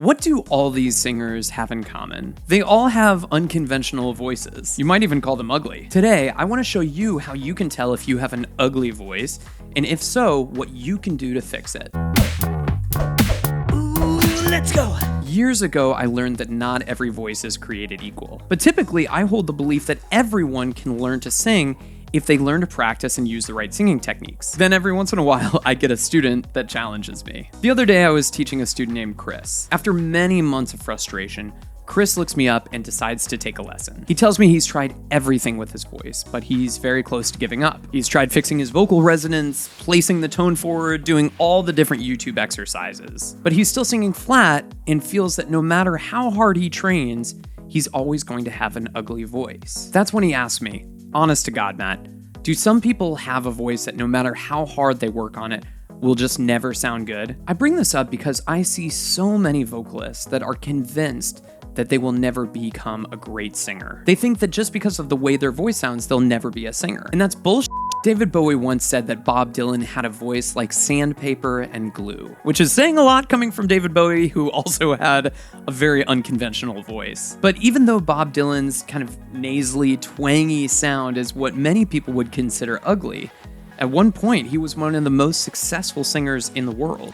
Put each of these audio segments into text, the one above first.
What do all these singers have in common? They all have unconventional voices. You might even call them ugly. Today, I want to show you how you can tell if you have an ugly voice, and if so, what you can do to fix it. Ooh, let's go! Years ago, I learned that not every voice is created equal. But typically, I hold the belief that everyone can learn to sing if they learn to practice and use the right singing techniques. Then every once in a while, I get a student that challenges me. The other day, I was teaching a student named Chris. After many months of frustration, Chris looks me up and decides to take a lesson. He tells me he's tried everything with his voice, but he's very close to giving up. He's tried fixing his vocal resonance, placing the tone forward, doing all the different YouTube exercises. But he's still singing flat and feels that no matter how hard he trains, he's always going to have an ugly voice. That's when he asked me, honest to God, Matt, do some people have a voice that no matter how hard they work on it, will just never sound good? I bring this up because I see so many vocalists that are convinced that they will never become a great singer. They think that just because of the way their voice sounds, they'll never be a singer. And that's bullshit. David Bowie once said that Bob Dylan had a voice like sandpaper and glue, which is saying a lot coming from David Bowie, who also had a very unconventional voice. But even though Bob Dylan's kind of nasally, twangy sound is what many people would consider ugly, at one point he was one of the most successful singers in the world.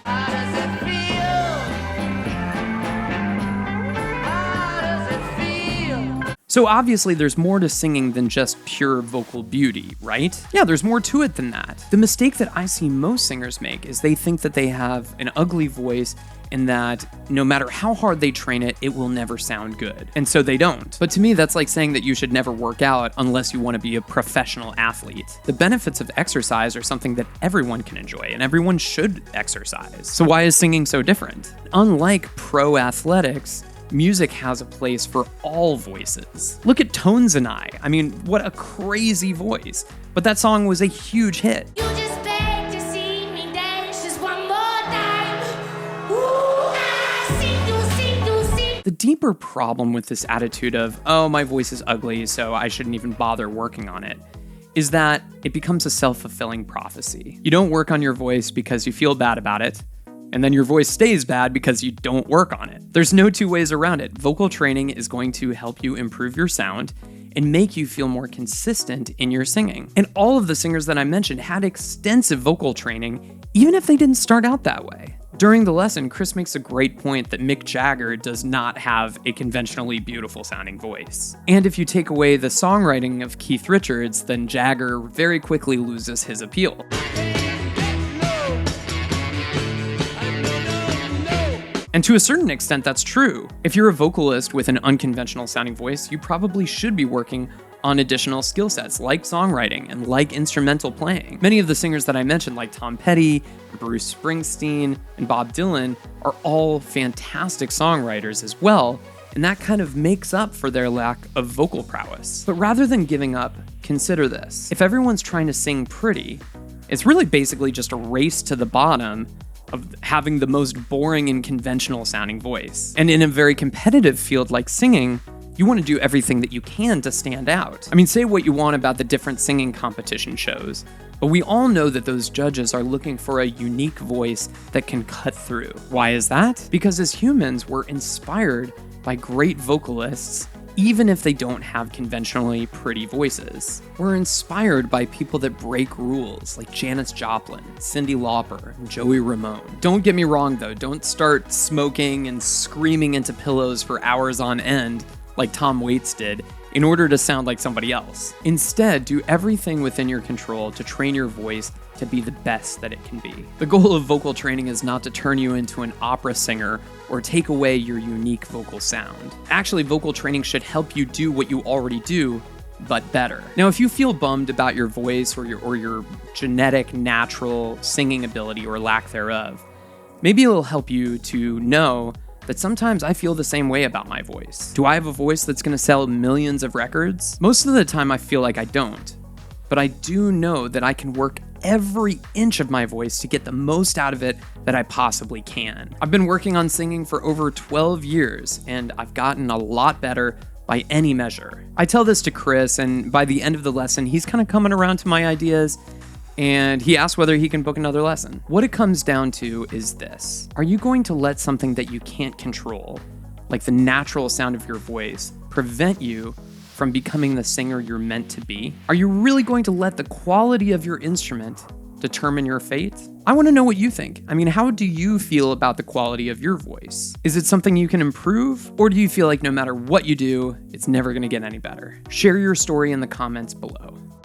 So obviously there's more to singing than just pure vocal beauty, right? Yeah, there's more to it than that. The mistake that I see most singers make is they think that they have an ugly voice and that no matter how hard they train it, it will never sound good. And so they don't. But to me, that's like saying that you should never work out unless you want to be a professional athlete. The benefits of exercise are something that everyone can enjoy, and everyone should exercise. So why is singing so different? Unlike pro athletics, music has a place for all voices. Look at Tones and I. I mean, what a crazy voice. But that song was a huge hit. You just beg to see me dance just one more time. Ooh, see. The deeper problem with this attitude of, oh, my voice is ugly, so I shouldn't even bother working on it, is that it becomes a self-fulfilling prophecy. You don't work on your voice because you feel bad about it, and then your voice stays bad because you don't work on it. There's no two ways around it. Vocal training is going to help you improve your sound and make you feel more consistent in your singing. And all of the singers that I mentioned had extensive vocal training, even if they didn't start out that way. During the lesson, Chris makes a great point that Mick Jagger does not have a conventionally beautiful sounding voice. And if you take away the songwriting of Keith Richards, then Jagger very quickly loses his appeal. And to a certain extent, that's true. If you're a vocalist with an unconventional sounding voice, you probably should be working on additional skill sets like songwriting and like instrumental playing. Many of the singers that I mentioned, like Tom Petty, Bruce Springsteen, and Bob Dylan, are all fantastic songwriters as well, and that kind of makes up for their lack of vocal prowess. But rather than giving up, consider this. If everyone's trying to sing pretty, it's really basically just a race to the bottom of having the most boring and conventional sounding voice. And in a very competitive field like singing, you want to do everything that you can to stand out. I mean, say what you want about the different singing competition shows, but we all know that those judges are looking for a unique voice that can cut through. Why is that? Because as humans, we're inspired by great vocalists even if they don't have conventionally pretty voices. We're inspired by people that break rules, like Janis Joplin, Cyndi Lauper, and Joey Ramone. Don't get me wrong though, don't start smoking and screaming into pillows for hours on end, like Tom Waits did, in order to sound like somebody else. Instead, do everything within your control to train your voice to be the best that it can be. The goal of vocal training is not to turn you into an opera singer or take away your unique vocal sound. Actually, vocal training should help you do what you already do, but better. Now, if you feel bummed about your voice or your genetic, natural singing ability or lack thereof, maybe it'll help you to know that sometimes I feel the same way about my voice. Do I have a voice that's gonna sell millions of records? Most of the time I feel like I don't, but I do know that I can work every inch of my voice to get the most out of it that I possibly can. I've been working on singing for over 12 years, and I've gotten a lot better by any measure. I tell this to Chris, and by the end of the lesson, he's kind of coming around to my ideas, and he asks whether he can book another lesson. What it comes down to is this. Are you going to let something that you can't control, like the natural sound of your voice, prevent you from becoming the singer you're meant to be? Are you really going to let the quality of your instrument determine your fate? I want to know what you think. I mean, how do you feel about the quality of your voice? Is it something you can improve, or do you feel like no matter what you do, it's never going to get any better? Share your story in the comments below.